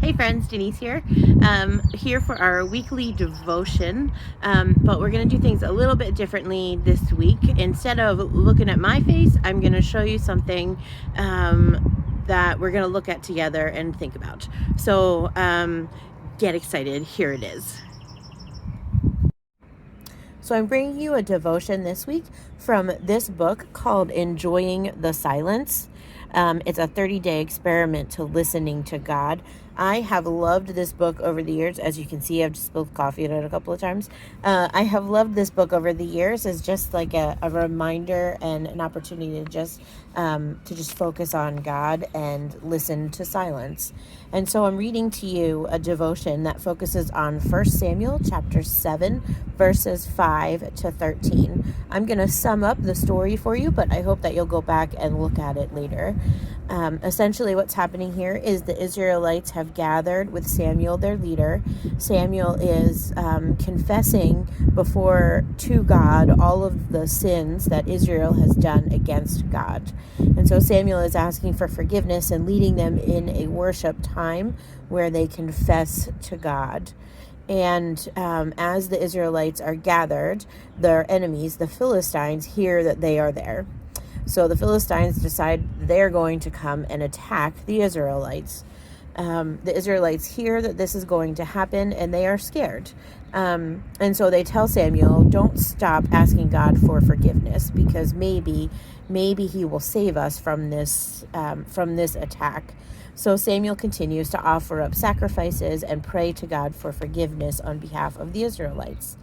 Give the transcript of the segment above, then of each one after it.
Hey friends, Denise here. Here for our weekly devotion, but we're going to do things a little bit differently this week. Instead of looking at my face, I'm going to show you something that we're going to look at together and think about. So get excited. Here it is. So I'm bringing you a devotion this week from this book called Enjoying the Silence. It's a 30-day experiment to listening to God. I have loved this book over the years. As you can see, I've just spilled coffee in it a couple of times. I have loved this book over the years as just like a reminder and an opportunity to just focus on God and listen to silence. And so I'm reading to you a devotion that focuses on 1 Samuel chapter 7, verses 5 to 13. I'm going to sum up the story for you, but I hope that you'll go back and look at it later. Essentially what's happening here is the Israelites have gathered with Samuel, their leader. Samuel is confessing to God all of the sins that Israel has done against God. And so Samuel is asking for forgiveness and leading them in a worship time where they confess to God. And as the Israelites are gathered, their enemies, the Philistines, hear that they are there. So the Philistines decide they're going to come and attack the Israelites. The Israelites hear that this is going to happen and they are scared. And so they tell Samuel, don't stop asking God for forgiveness, because maybe he will save us from this attack. So Samuel continues to offer up sacrifices and pray to God for forgiveness on behalf of the Israelites.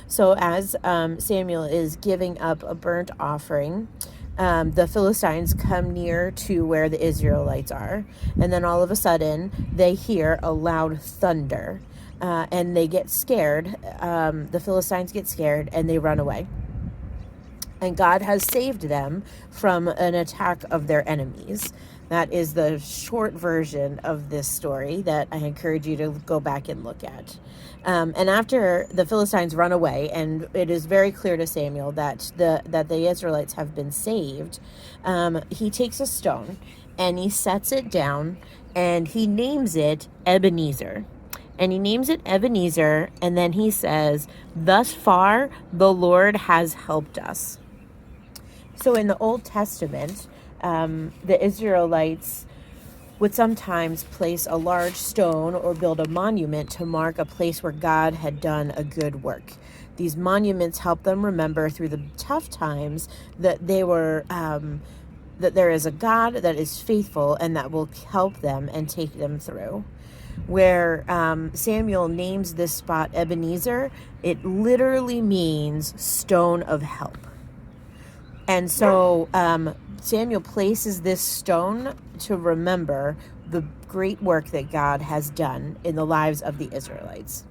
So as Samuel is giving up a burnt offering, the Philistines come near to where the Israelites are. And then all of a sudden, they hear a loud thunder. And they get scared. The Philistines get scared and they run away. And God has saved them from an attack of their enemies. That is the short version of this story that I encourage you to go back and look at. And after the Philistines run away, and it is very clear to Samuel that the Israelites have been saved, he takes a stone and he sets it down and he names it Ebenezer. And he names it Ebenezer, and then he says, "Thus far, the Lord has helped us." So in the Old Testament, the Israelites would sometimes place a large stone or build a monument to mark a place where God had done a good work. These monuments help them remember through the tough times that that there is a God that is faithful and that will help them and take them through. Where Samuel names this spot Ebenezer, it literally means stone of help. And so Samuel places this stone to remember the great work that God has done in the lives of the Israelites.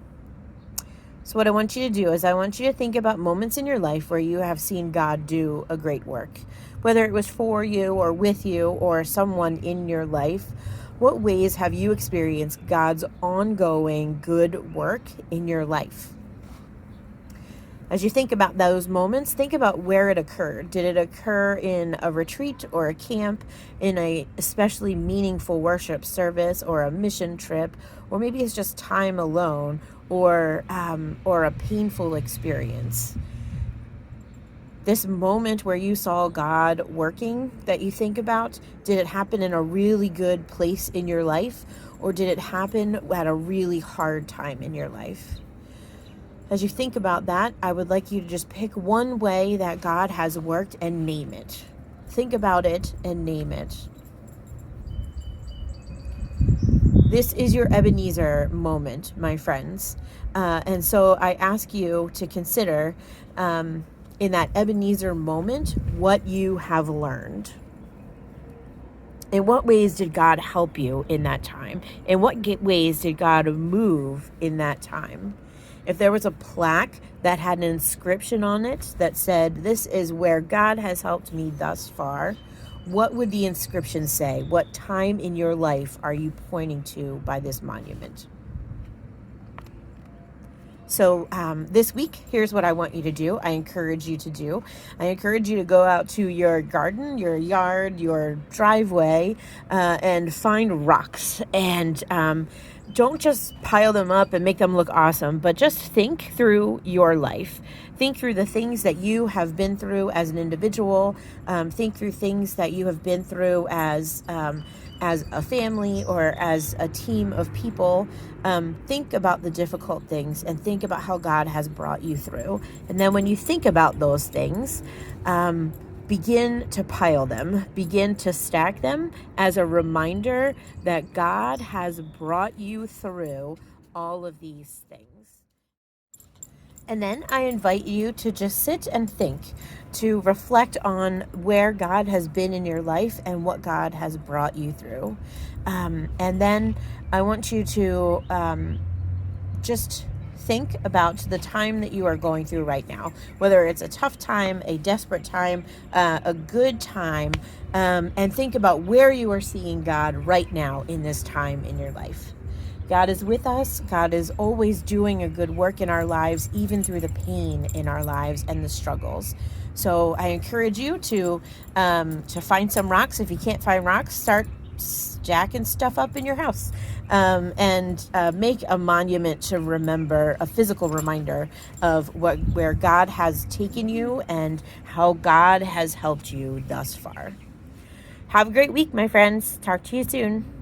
So what I want you to do is I want you to think about moments in your life where you have seen God do a great work. Whether it was for you or with you or someone in your life, what ways have you experienced God's ongoing good work in your life? As you think about those moments, think about where it occurred. Did it occur in a retreat or a camp, in a especially meaningful worship service or a mission trip, or maybe it's just time alone or a painful experience? This moment where you saw God working that you think about, did it happen in a really good place in your life, or did it happen at a really hard time in your life? As you think about that, I would like you to just pick one way that God has worked and name it. Think about it and name it. This is your Ebenezer moment, my friends. And so I ask you to consider in that Ebenezer moment what you have learned. In what ways did God help you in that time? In what ways did God move in that time? If there was a plaque that had an inscription on it that said, "This is where God has helped me thus far," what would the inscription say? What time in your life are you pointing to by this monument? So this week, here's what I want you to do. I encourage you to go out to your garden, your yard, your driveway, and find rocks and don't just pile them up and make them look awesome, but just think through your life. Think through the things that you have been through as an individual. Think through things that you have been through as a family or as a team of people. Think about the difficult things and think about how God has brought you through. And then when you think about those things, begin to pile them, begin to stack them as a reminder that God has brought you through all of these things. And then I invite you to just sit and think, to reflect on where God has been in your life and what God has brought you through. And then I want you to just think about the time that you are going through right now, whether it's a tough time, a desperate time, a good time, and think about where you are seeing God right now in this time in your life. God is with us. God is always doing a good work in our lives, even through the pain in our lives and the struggles. So I encourage you to find some rocks. If you can't find rocks, start jacking stuff up in your house, and make a monument to remember, a physical reminder of where God has taken you and how God has helped you thus far. Have a great week, my friends. Talk to you soon.